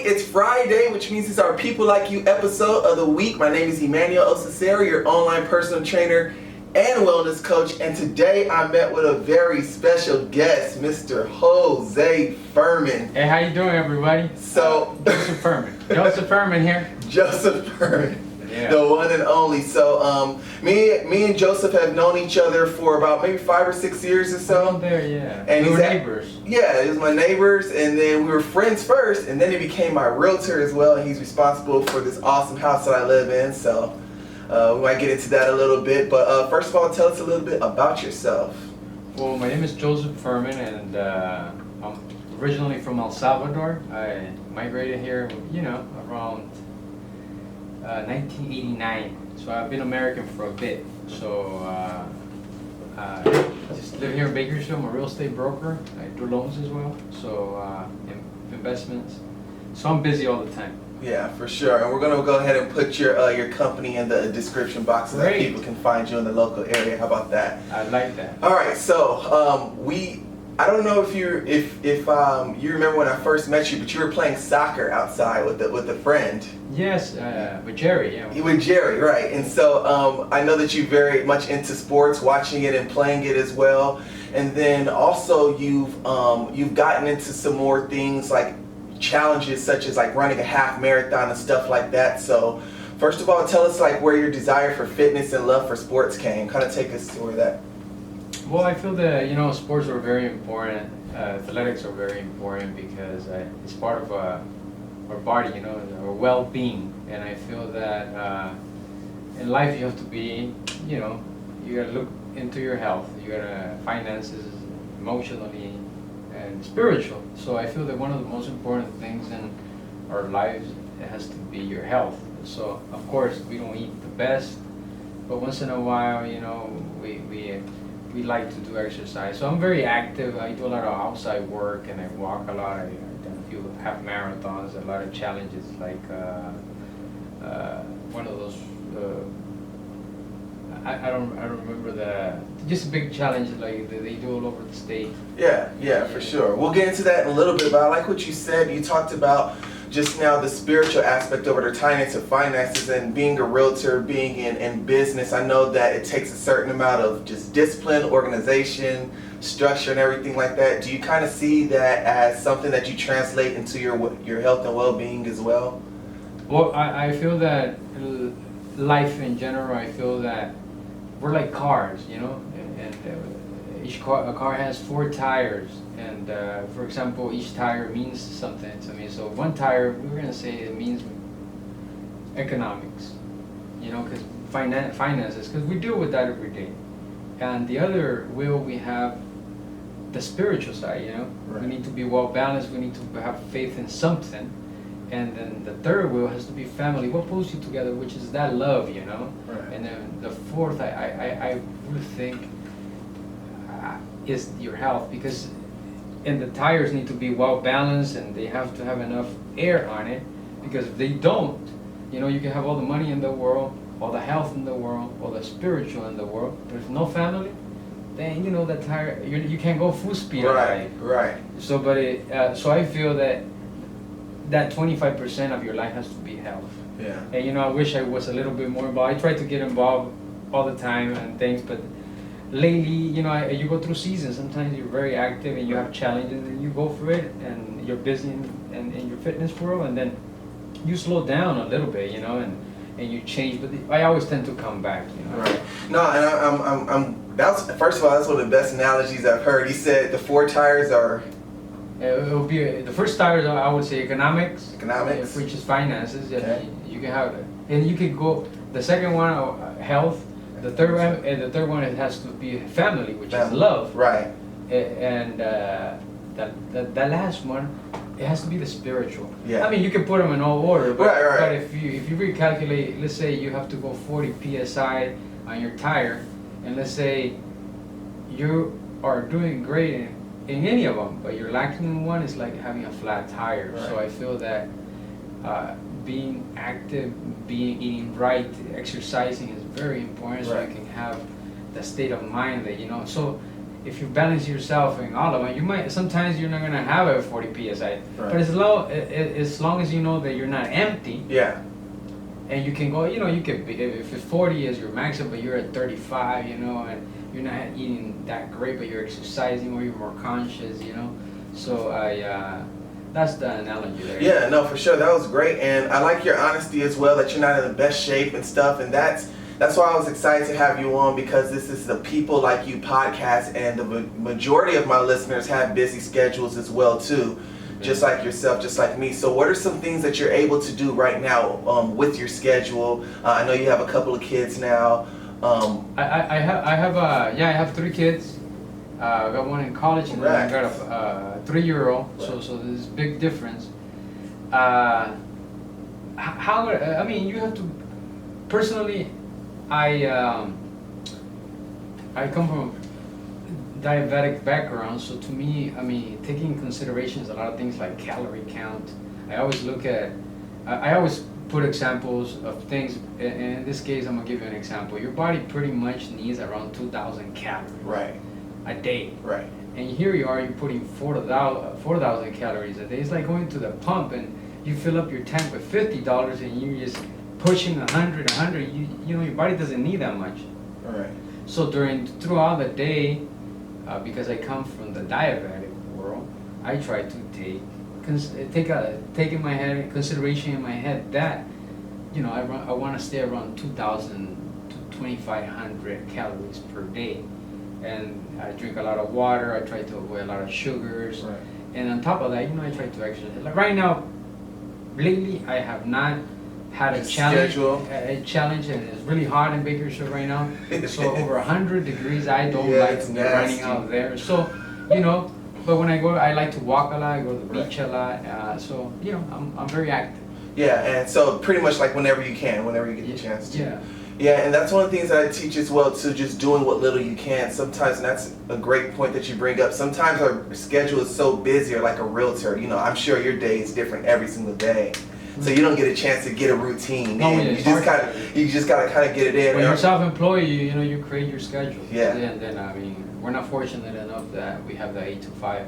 It's Friday, which means it's our People Like You episode of the week. My name is Emmanuel Osasero, your online personal trainer and wellness coach. And today I met with a very special guest, Mr. Jose Ferman. Hey, how you doing, everybody? Joseph Ferman. Joseph Ferman here. Joseph Ferman. Yeah. The one and only. So, me and Joseph have known each other for about maybe 5 or 6 years or so. Oh, there, yeah. And we were neighbors. Yeah, he was my neighbors, and then we were friends first, and then he became my realtor as well, and he's responsible for this awesome house that I live in. So, we might get into that a little bit. But first of all, tell us a little bit about yourself. Well, my name is Joseph Ferman, and I'm originally from El Salvador. I migrated here, around 1989, so I've been American for a bit. So just live here in Bakersfield. I'm a real estate broker. I do loans as well, so investments. So I'm busy all the time. Yeah, for sure. And we're gonna go ahead and put your company in the description box so that people can find you in the local area. How about that? I like that. All right, so I don't know if you remember when I first met you, but you were playing soccer outside with a friend. Yes, with Jerry. Yeah. With Jerry, right? And so I know that you're very much into sports, watching it and playing it as well. And then also you've gotten into some more things like challenges, such as like running a half marathon and stuff like that. So first of all, tell us like where your desire for fitness and love for sports came. Kind of take us to where that. Well, I feel that sports are very important. Athletics are very important because it's part of our body, our well-being. And I feel that in life you have to be, you gotta look into your health. You gotta finances, emotionally, and spiritual. So I feel that one of the most important things in our lives has to be your health. So of course we don't eat the best, but once in a while, we like to do exercise. So I'm very active. I do a lot of outside work and I walk a lot. I've done a few half marathons, a lot of challenges like one of those, I don't remember just a big challenge like they do all over the state. Yeah, for sure. We'll get into that in a little bit, but I like what you said. You talked about just now the spiritual aspect over the tying into finances and being a realtor, being in business. I know that it takes a certain amount of just discipline, organization, structure, and everything like that. Do you kind of see that as something that you translate into your health and well-being as well? Well, I feel that life in general, I feel that we're like cars, and a car has 4 tires, and for example, each tire means something to me. So one tire, we're gonna say it means economics, because finances, because we deal with that every day. And the other wheel, we have the spiritual side. Right. We need to be well balanced. We need to have faith in something. And then the third wheel has to be family. What pulls you together, which is that love, Right. And then the fourth, I would think, is your health, because the tires need to be well balanced and they have to have enough air on it, because if they don't, you can have all the money in the world, all the health in the world, all the spiritual in the world. There's no family, then that tire, you can't go full speed. Right. So, so I feel that 25% of your life has to be health. Yeah. And I wish I was a little bit more involved. I try to get involved all the time and things, but lately, you go through seasons. Sometimes you're very active and you have challenges and you go for it, and you're busy in your fitness world, and then you slow down a little bit, and you change. But I always tend to come back, Right. No, and first of all, that's one of the best analogies I've heard. He said the 4 tires are. It will be the first tires. I would say economics, which is finances. Okay. You can have it, and you can go. The second one, health. The third one, it has to be family, which is love. Right. And that last one, it has to be the spiritual. Yeah. I mean, you can put them in all order, but, right. But if you recalculate, let's say you have to go 40 psi on your tire, and let's say you are doing great in any of them, but you're lacking in one, it's like having a flat tire. Right. So I feel that being active, eating right, exercising is very important, so you can have the state of mind that So if you balance yourself in all of them, you might sometimes you're not gonna have a 40 psi. Right. But as long as you know that you're not empty. Yeah. And you can go, you can be, if it's 40 as your maximum, but you're at 35, and you're not eating that great, but you're exercising or you're more conscious, So that's the analogy there. Yeah, no, for sure. That was great. And I like your honesty as well, that you're not in the best shape and stuff. And that's why I was excited to have you on, because this is the People Like You podcast, and the majority of my listeners have busy schedules as well too. Just like yourself, just like me. So what are some things that you're able to do right now with your schedule? I know you have a couple of kids now. I have 3 kids. I got one in college, and then I got a 3-year-old. Right. So there's a big difference. You have to. Personally, I come from diabetic background, so to me, taking in considerations a lot of things like calorie count. I always look at, I always put examples of things, and in this case, I'm gonna give you an example. Your body pretty much needs around 2,000 calories a day. Right. And here you are, you're putting 4,000 calories a day. It's like going to the pump and you fill up your tank with $50 and you're just pushing 100. Your body doesn't need that much. Right. So throughout the day, because I come from the diabetic world, I try to take in my head consideration in my head that I want to stay around 2,000 to 2,500 calories per day, and I drink a lot of water. I try to avoid a lot of sugars, Right. and on top of that, I try to exercise. Like right now, lately, I have not had a challenge, and it's really hot in Bakersfield right now. So over 100 degrees, I don't like to be running out there. So, but when I go, I like to walk a lot. I go to the beach a lot. So, I'm very active. Yeah, and so pretty much like whenever you get the chance to. Yeah. Yeah, and that's one of the things that I teach as well too, just doing what little you can. Sometimes, and that's a great point that you bring up, sometimes our schedule is so busy, or like a realtor, I'm sure your day is different every single day. So you don't get a chance to get a routine. No, you just gotta kind of get it in. When you're self-employed, you create your schedule. Yeah. And then we're not fortunate enough that we have the 8 to 5.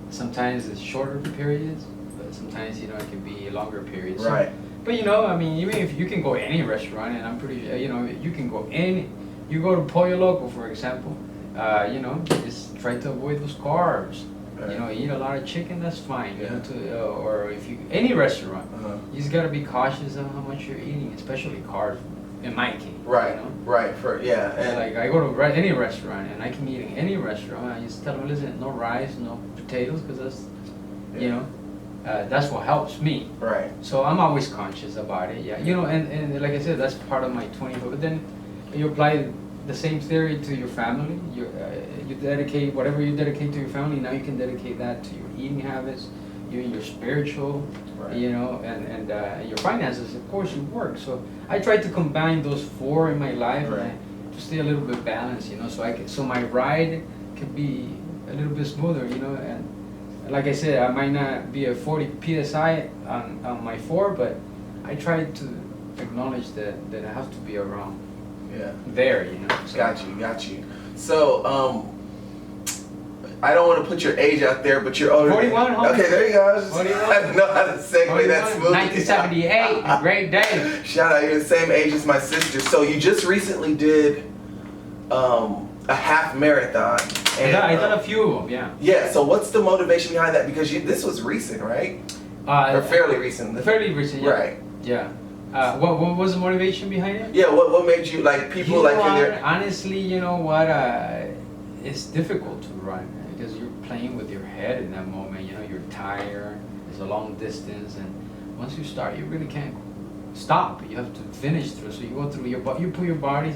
Sometimes it's shorter periods, but sometimes it can be longer periods. Right. But even if you can go to any restaurant, and I'm pretty sure you can go you go to Pollo Loco, for example. Just try to avoid those carbs. Right. Eat a lot of chicken, that's fine. Yeah. Or if you any restaurant, Uh-huh. you just gotta be cautious of how much you're eating, especially carbs. In my case, Right. Right. And like I go to any restaurant, and I can eat in any restaurant. I just tell them, listen, no rice, no potatoes, because that's what helps me. Right. So I'm always conscious about it. Yeah. And like I said, that's part of my 20. But then you apply the same theory to your family. You dedicate whatever you dedicate to your family. Now you can dedicate that to your eating habits, your spiritual, Right. and your finances. Of course, you work. So I try to combine those 4 in my life, Right. to stay a little bit balanced. So my ride can be a little bit smoother. And like I said, I might not be a 40 psi on my 4, but I try to acknowledge that I have to be around. Yeah. There, So. Got you. So, I don't want to put your age out there, but you're older. 41, homie. Okay, there you go. I just 41. I know how to segue that smoothly. 1978, great day. Shout out, you're the same age as my sister. So you just recently did a half marathon. And, I done a few of them, yeah. Yeah. So what's the motivation behind that? Because this was recent, right? Or fairly recent. Fairly recent, yeah. Right. Yeah. What was the motivation behind it? Yeah. What made you like people You like know in what, there? honestly, you know what? It's difficult to run because you're playing with your head in that moment. You're tired. It's a long distance, and once you start, you really can't stop. You have to finish through. So you go through you put your body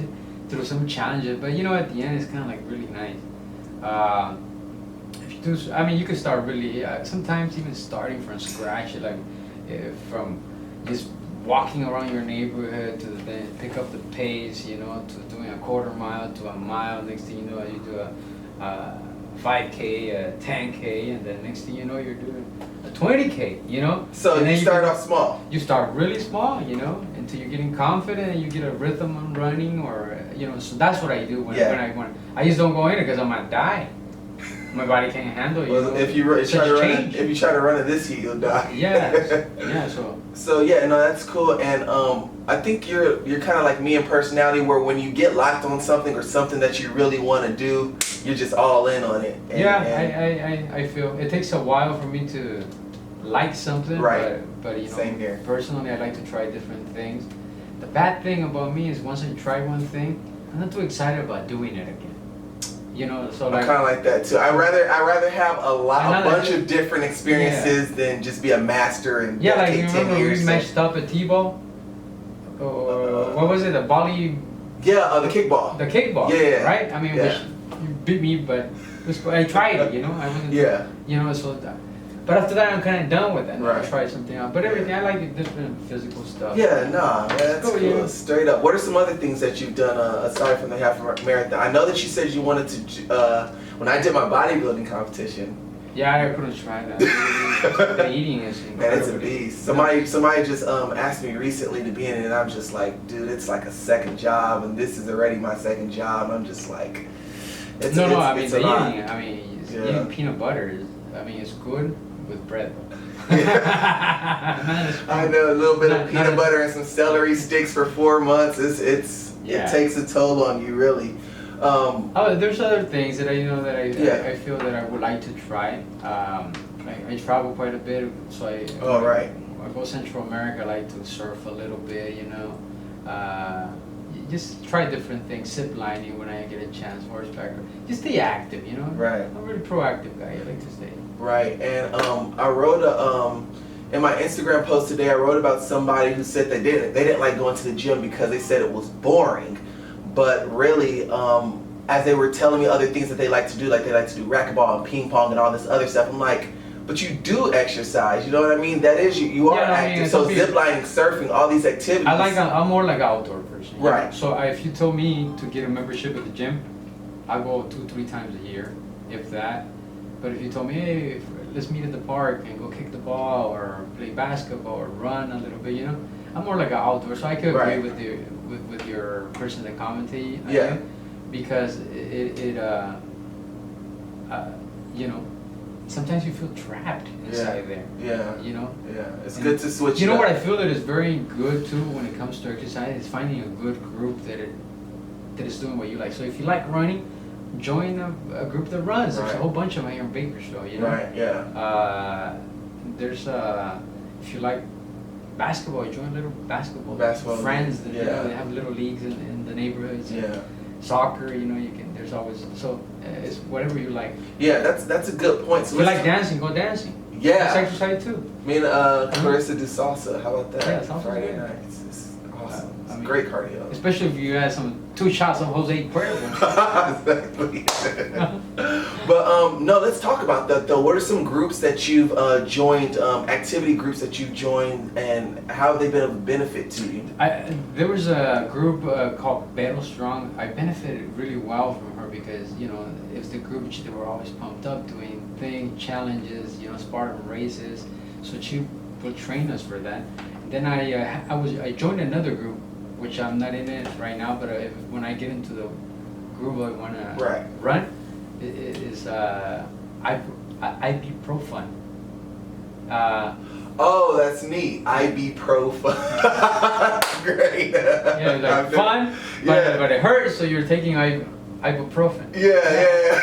through some challenges, but at the end, it's kind of like really nice. If you do, you can start really. Sometimes even starting from scratch, like from just walking around your neighborhood to then pick up the pace, to doing a quarter mile to a mile. Next thing you know, you do a 5K, a 10K, and then next thing you know, you're doing a 20K, you know? So And you then start off small. You start really small, you know, until you're getting confident and you get a rhythm on running, or, you know, so that's what I do when I just don't go in it because I'm gonna die. My body can't handle it. Well, if you try to run in this heat, you'll die. Yeah. So yeah, no, that's cool. And I think you're kind of like me in personality, where when you get locked on something or something that you really want to do, you're just all in on it. And I feel it takes a while for me to like something, right? But you know, same here. Personally, I like to try different things. The bad thing about me is once I try one thing, I'm not too excited about doing it again. You know, so like, I'm kind of like that too. I rather have a bunch of different experiences than just be a master and like take you 10 remember years. we matched up at T-ball, or what was it, the volley? Yeah, the kickball. The kickball. Yeah. Right. I mean, you beat me, but I tried it. You know, I wasn't. Yeah. You know, so. But after that, I'm kind of done with it. Right. I tried something else. But everything, I like the different physical stuff. Yeah, nah, man, that's cool. Yeah. Straight up. What are some other things that you've done aside from the half marathon? I know that you said you wanted to. When I did my bodybuilding competition. Yeah, I couldn't try that. The eating is incredible. Man, it's a beast. Somebody just asked me recently to be in it, and I'm just like, dude, it's like a second job, and this is already my second job. And I'm just like, I mean, eating peanut butter is, it's good with bread. I know, a little bit of peanut butter and some celery sticks for 4 months. It takes a toll on you, really. There's other things that I feel that I would like to try. I travel quite a bit, so I go Central America. I like to surf a little bit, you know. Just try different things, zip lining when I get a chance, horseback. Just stay active, you know. Right. I'm a really proactive guy. I like to stay. Right, and I wrote in my Instagram post today. I wrote about somebody who said they didn't like going to the gym because they said it was boring, but really, as they were telling me other things that they like to do, like they like to do racquetball and ping pong and all this other stuff, I'm like, but you do exercise, you know what I mean? That is, you are active. So zip lining, surfing, all these activities. I'm more like an outdoor person. Right. So if you told me to get a membership at the gym, I go 2-3 times a year, if that. But if you told me, hey, let's meet at the park and go kick the ball or play basketball or run a little bit, you know, I'm more like an outdoor. So I could agree with your person that commented. Yeah. Because you know, sometimes you feel trapped inside there. Yeah. You know. Yeah. It's good to switch. You know what I feel that is very good too when it comes to exercise is finding a good group that is doing what you like. So if you like running, join a group that runs. There's a whole bunch of them here in Bakersfield, you know. Right, yeah. There's if you like basketball, you join little basketball friends that, you know, they have little leagues in the neighborhoods. Yeah. Soccer, you know, there's always, so it's whatever you like. Yeah, that's a good point. So if you like dancing, go dancing. Yeah. That's exercise too. Me and Clarissa do salsa. How about that? Yeah, salsa's Friday good. nights. It's awesome. It's great cardio. Especially if you had 2 shots of Jose Cuervo. Exactly. But no, let's talk about that though. What are some groups that you've joined, activity groups that you've joined, and how have they been of benefit to you? There was a group called Battle Strong. I benefited really well from her because, you know, it was the group they were always pumped up doing things, challenges, you know, Spartan races. So she would train us for that. Then I joined another group, which I'm not in it right now, but when I get into the group I want to run, it is ibuprofen. Oh, that's neat. ibuprofen. Great. Yeah, like fun, but it hurts, so you're taking ibuprofen. Yeah.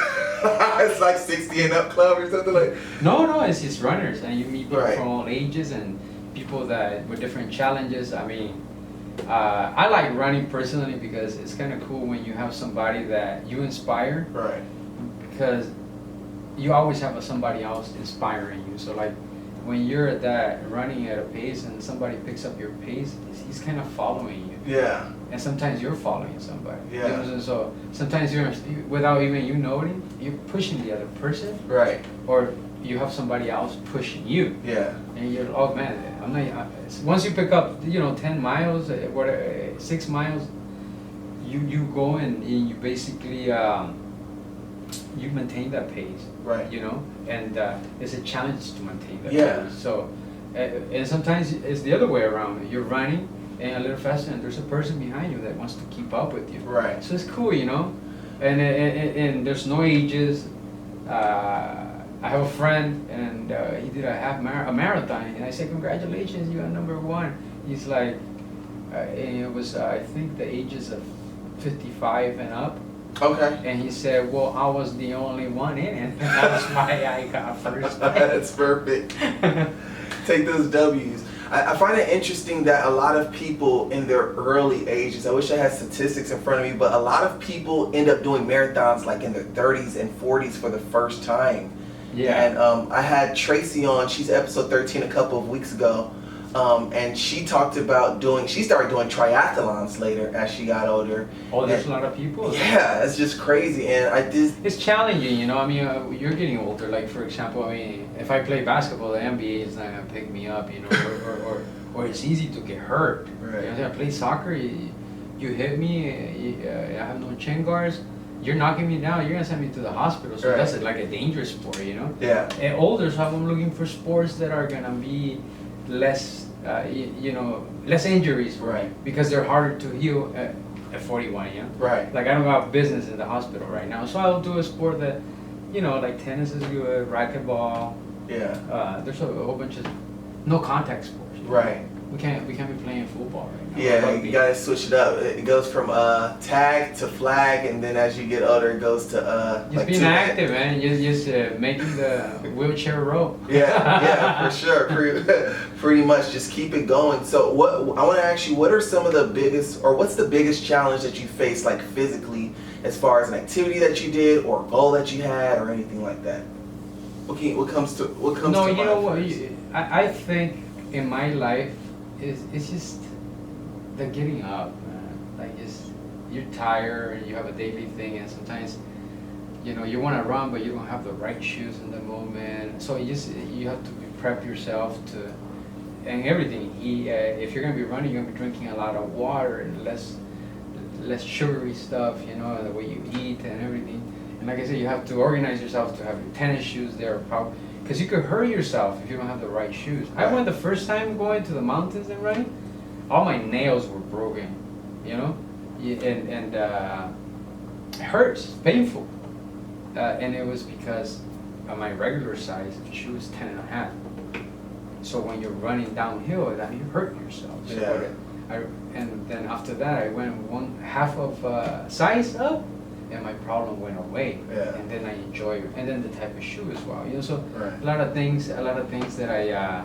It's like 60 and up club or something like. No, it's just runners, and you meet people from all ages and people that with different challenges. I mean, I like running personally because it's kind of cool when you have somebody that you inspire. Right. Because you always have somebody else inspiring you. So like when you're at that running at a pace and somebody picks up your pace, he's kind of following you. Yeah. And sometimes you're following somebody. Yeah. You know, so sometimes without even you knowing, you're pushing the other person. Right. Or you have somebody else pushing you. Yeah. And you're, oh man, I'm not. Once you pick up, 10 miles, 6 miles, you go and you basically you maintain that pace. Right. You know, and it's a challenge to maintain that Yeah. pace. So, and sometimes it's the other way around. You're running and a little faster, and there's a person behind you that wants to keep up with you. Right. So it's cool, you know, and there's no ages. I have a friend, and he did a marathon, and I said, "Congratulations, you got #1." He's like, and it was I think the ages of 55 and up. Okay. And he said, "Well, I was the only one in it, and that's why I got first." That's perfect. Take those W's. I find it interesting that a lot of people in their early ages, I wish I had statistics in front of me, but a lot of people end up doing marathons like in their 30s and 40s for the first time. Yeah. And I had Tracy on, she's episode 13 a couple of weeks ago, and she talked about she started doing triathlons later as she got older. Oh, there's a lot of people. Yeah, it's just crazy. And It's challenging, you know. I mean, you're getting older. Like, for example, I mean, if I play basketball, the NBA is not gonna pick me up, you know, or it's easy to get hurt. Right. You know, I play soccer, you hit me, I have no chin guards, you're knocking me down, you're gonna send me to the hospital. So Right. that's like a dangerous sport, you know. Yeah. And older, so I'm looking for sports that are gonna be less, less injuries for me, Right. because they're harder to heal at 41, you know. Right. Like, I don't have business in the hospital right now, so I'll do a sport that, you know, like tennis is good, racquetball. Yeah. There's a whole bunch of no contact sports. you know. Right. We can't be playing football right now. Yeah, Rugby. you gotta switch it up. It goes from tag to flag, and then as you get older, it goes to Just like being 2-man. active, man. Just making the wheelchair rope. Yeah, for sure. Pretty much, just keep it going. So, I want to ask you, what are some of the biggest, or what's the biggest challenge that you faced, like physically, as far as an activity that you did, or a goal that you had, or anything like that? What comes to No, mind you know what? first? I think in my life, it's just the getting up, man. Like, you're tired, and you have a daily thing, and sometimes, you know, you want to run, but you don't have the right shoes in the moment. So you have to prep yourself to, and everything. If you're gonna be running, you're gonna be drinking a lot of water and less sugary stuff. You know, the way you eat and everything. And like I said, you have to organize yourself to have your tennis shoes there, probably, because you could hurt yourself if you don't have the right shoes. I went the first time going to the mountains and running, all my nails were broken, you know, and it hurts, it's painful, and it was because of my regular size shoes 10 and a half. So when you're running downhill, that you hurt yourself. So Yeah. and then after that, I went 1/2 of size up, and my problem went away. Yeah. And then I enjoy it. And then the type of shoe as well. You know, so Right. a lot of things that I,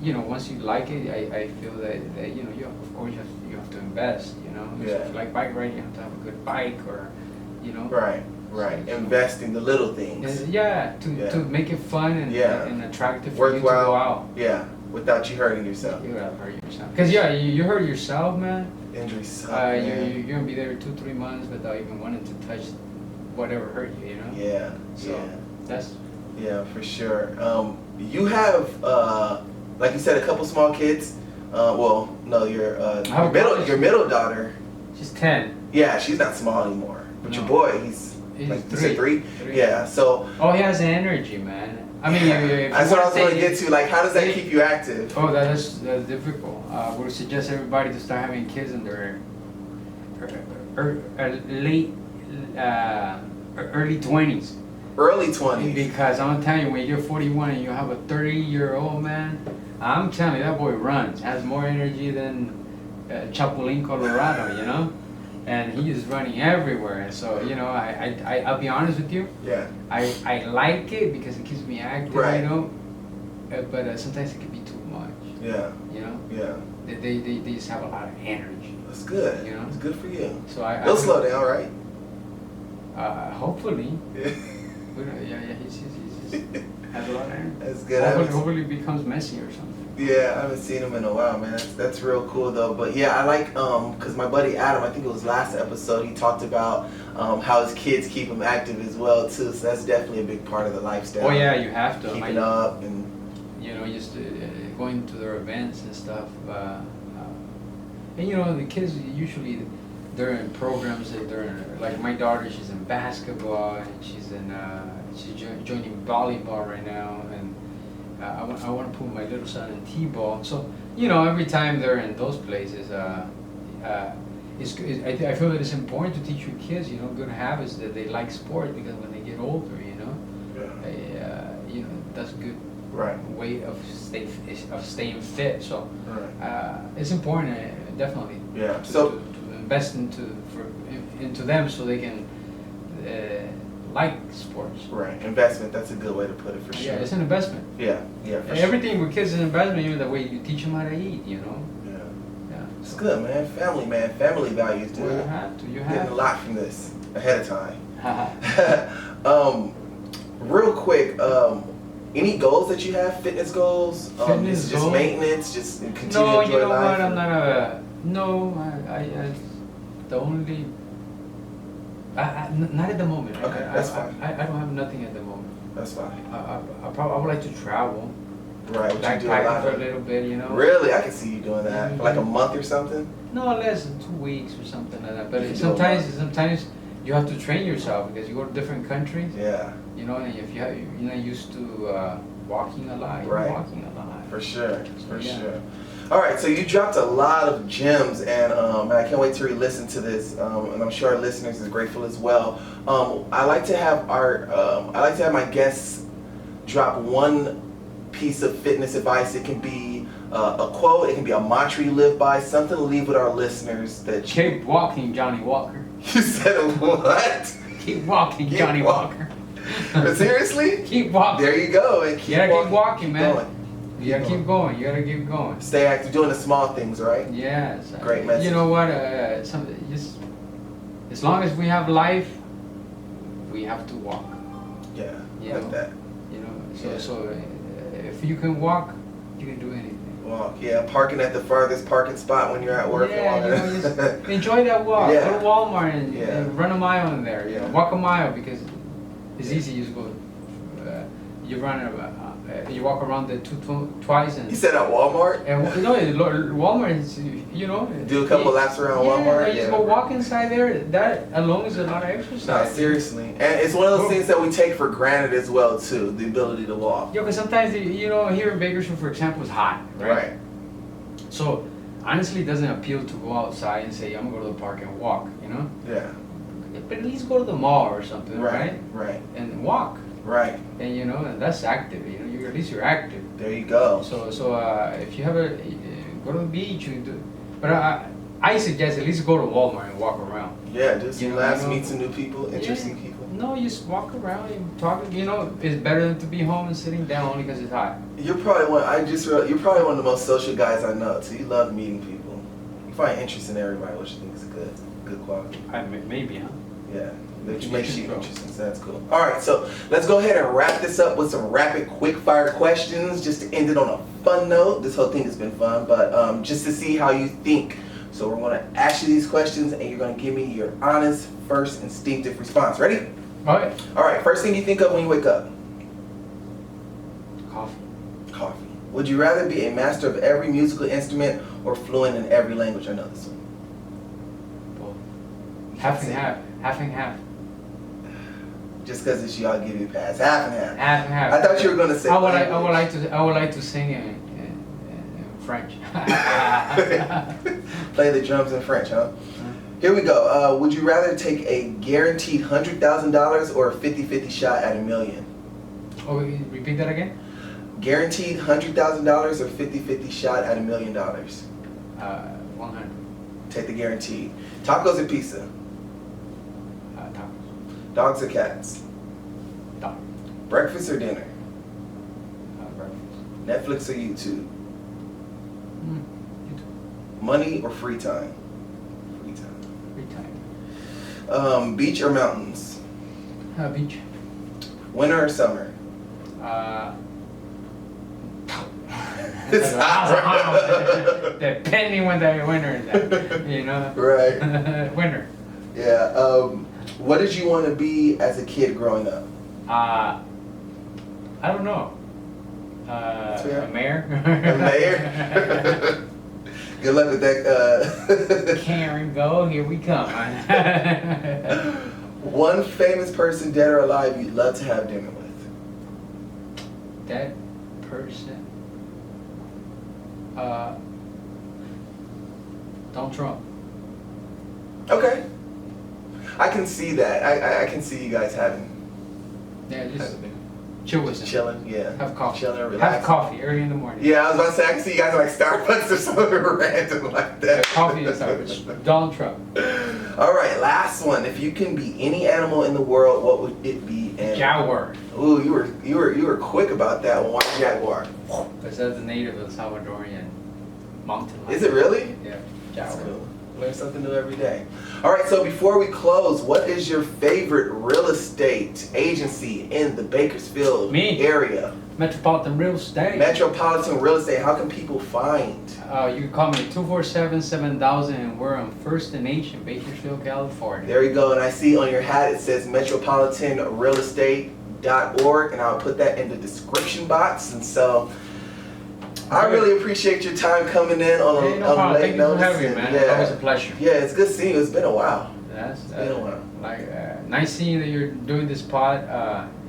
you know, once you like it, I feel that you know, of course you have to invest. You know, so Yeah. if you like bike riding, you have to have a good bike, or, you know. Right. Invest in the little things. Yeah, to make it fun and attractive for you to go Worthwhile. out. Yeah, without you hurting yourself. You gotta hurt yourself. Because you hurt yourself, man. Injuries suck, man. You're gonna be there 2-3 months without even wanting to touch whatever hurt you, you know? Yeah, So that's. Yeah, for sure. You have, like you said, a couple small kids. Well, no, your middle daughter. She's 10. Yeah, she's not small anymore. But No. your boy, he's like, you said 3? Yeah, so. Oh, he has energy, man. I mean, if that's you what I wanna was going to say- get to. Like, how does that keep you active? Oh, that's difficult. We suggest everybody to start having kids in their early 20s. Early 20s. Because I'm telling you, when you're 41 and you have a 30-year-old man, I'm telling you, that boy runs, has more energy than Chapulín, Colorado, you know? And he is running everywhere. And so, you know, I'll be honest with you. Yeah. I like it because it keeps me active, Right. you know? But sometimes it can be too much, Yeah. you know? Yeah. They just have a lot of energy. That's good. You know? It's good for you. So He'll slow down, right? Hopefully. Yeah. He's has a lot of energy. That's good. Hopefully it becomes messy or something. Yeah, I haven't seen him in a while, man. That's real cool though. But yeah, I like because my buddy Adam, I think it was last episode, he talked about how his kids keep him active as well too. So that's definitely a big part of the lifestyle. Oh yeah, you have to. Keeping up and you know, just going to their events and stuff. And you know, the kids usually they're in programs. They're in, like my daughter. She's in basketball and she's joining volleyball right now. And I want to put my little son in t-ball. So every time they're in those places, I feel that it's important to teach your kids, good habits that they like sport, because when they get older, that's a good way of staying fit. So it's important, definitely. Yeah. To invest into them so they can like sports. Right. Investment. That's a good way to put it, for sure. Yeah, it's an investment. Yeah. Yeah. For Everything with kids is an investment. The way you teach them how to eat. Yeah. It's good, man. Family values, dude. Well, you have to. Getting a lot from this ahead of time. Real quick, any goals that you have? Fitness goals? Fitness just goals? Maintenance? Just continue to No, enjoy life? What? I'm not a. No, I the only. Not at the moment. Okay, that's fine. I don't have nothing at the moment. That's fine. I would like to travel. Right, what you do a lot for of. a little bit, Really? I can see you doing that. For like a month or something? No, less than 2 weeks or something like that. You But can do sometimes you have to train yourself, because you go to different countries. Yeah. And if you're not used to walking a lot, you're walking a lot. For sure. Sure. All right, so you dropped a lot of gems, and I can't wait to re-listen to this, and I'm sure our listeners is grateful as well. I like to have my guests drop one piece of fitness advice. It can be a quote, it can be a mantra you live by, something to leave with our listeners that you... Keep walking, Johnny Walker. You said what? Keep walking, Johnny Walker. Seriously? Keep walking. There you go. And You gotta keep walking, man. Going. You gotta keep going. You gotta keep going. Stay active, doing the small things, right? Yes. Great message. You know what? Just as long as we have life, we have to walk. Yeah, You like know? that. So if you can walk, you can do anything. Walk, parking at the farthest parking spot when you're at work. Just enjoy that walk. Yeah. Go to Walmart and run a mile in there. Walk a mile, because it's easy. You just go. You walk around the twice and. You said at Walmart? And Walmart is, Do a couple laps around Walmart. You just go walk inside there. That alone is a lot of exercise. No, seriously, and it's one of those things that we take for granted as well too. The ability to walk. Yeah, because sometimes here in Bakersfield, for example, it's hot, right? So honestly, it doesn't appeal to go outside and say I'm gonna go to the park and walk. Yeah. But at least go to the mall or something, right? Right. And walk. Right. And and that's active. At least you're active. There you go. So if you have go to the beach, you do. But I suggest at least go to Walmart and walk around. Yeah, do some laps, meet some new people, interesting people. No, you just walk around and talk. It's better than to be home and sitting down only because it's hot. You're probably you're probably one of the most social guys I know. So you love meeting people. You find interest in everybody, which I think is a good quality. Maybe, huh? Yeah. Which makes you interesting, so that's cool. All right, so let's go ahead and wrap this up with some rapid, quick-fire questions, just to end it on a fun note. This whole thing has been fun, but just to see how you think. So we're going to ask you these questions, and you're going to give me your honest, first, instinctive response. Ready? All right. All right, first thing you think of when you wake up? Coffee. Would you rather be a master of every musical instrument or fluent in every language? I know this one. Both. Half and half. Half and half. Just because it's you, I'll give you a pass. Half and half. Half and half. I thought you were going to say. I would like to sing in French. Play the drums in French, huh? Here we go. Would you rather take a guaranteed $100,000 or a 50-50 shot at $1 million? Oh, repeat that again? Guaranteed $100,000 or 50-50 shot at $1 million? 100. Take the guaranteed. Tacos or pizza? Tacos. Dogs or cats? Dog. Breakfast or dinner? Breakfast. Netflix or YouTube? YouTube. Money or free time? Free time. Free time. Beach or mountains? Beach. Winter or summer? It's hot. Depending when the winter is at, Right. Winter. Yeah. What did you want to be as a kid growing up? I don't know. A mayor. A mayor? Good luck with that. Karen, go. Here we come. One famous person, dead or alive, you'd love to have dinner with. That person. Donald Trump. Okay. I can see that. I can see you guys having Yeah, just chill with him. chilling. Yeah. Have coffee. Chilling, relaxing. Have coffee early in the morning. Yeah, I was about to say, I can see you guys like Starbucks or something random like that. Coffee and Starbucks. Donald Trump. All right, last one. If you can be any animal in the world, what would it be? And Jaguar. ooh, you were quick about that one. Why jaguar? Because that's the native of the Salvadorian mountain lion. Is it really? Yeah, That's jaguar. cool. Learn something new every day. All right, so before we close, what is your favorite real estate agency in the Bakersfield area? Metropolitan Real Estate. Metropolitan Real Estate. How can people find? You can call me 247-7000, and we're on First and H in Bakersfield, California. There you go. And I see on your hat it says metropolitanrealestate.org, and I'll put that in the description box. And so I really appreciate your time coming in on Hey, no a problem. late Thank you for notice. having me, man. Yeah. It's always a pleasure. Yeah, it's good seeing you. It's been a while. That's been a while. nice seeing that you're doing this pod.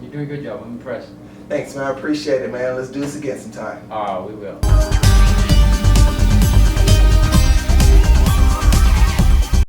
You're doing a good job. I'm impressed. Thanks, man. I appreciate it, man. Let's do this again sometime. We will.